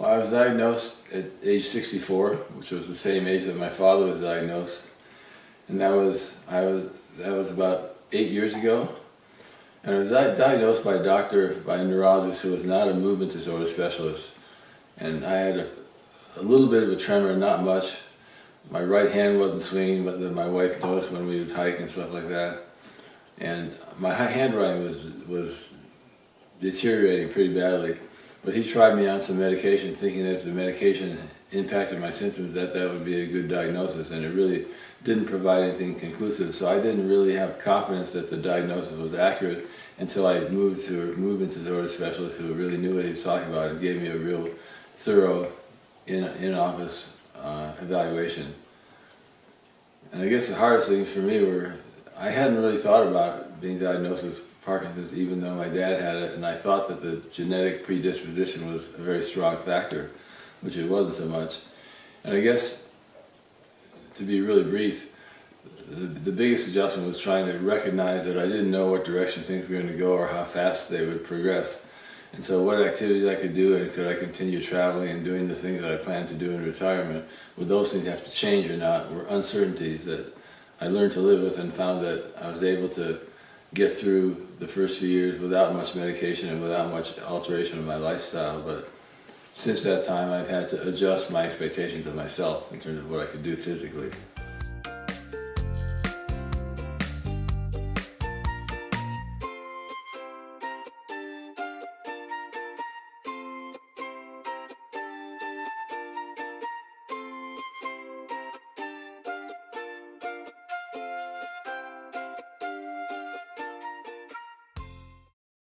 Well, I was diagnosed at age 64, which was the same age that my father was diagnosed, and that was about 8 years ago. And I was diagnosed by a neurologist who was not a movement disorder specialist. And I had a little bit of a tremor, not much. My right hand wasn't swinging, but then my wife noticed when we would hike and stuff like that. And my handwriting was deteriorating pretty badly. But he tried me on some medication, thinking that if the medication impacted my symptoms, that would be a good diagnosis. And it really didn't provide anything conclusive. So I didn't really have confidence that the diagnosis was accurate until I moved to a movement disorder specialist who really knew what he was talking about and gave me a real thorough in-office evaluation. And I guess the hardest things for me were, I hadn't really thought about being diagnosed with Parkinson's, even though my dad had it, and I thought that the genetic predisposition was a very strong factor, which it wasn't so much. And I guess, to be really brief, the biggest adjustment was trying to recognize that I didn't know what direction things were going to go or how fast they would progress. And so what activities I could do, and could I continue traveling and doing the things that I planned to do in retirement, would those things have to change or not, were uncertainties that I learned to live with, and found that I was able to get through the first few years without much medication and without much alteration of my lifestyle. But since that time, I've had to adjust my expectations of myself in terms of what I could do physically.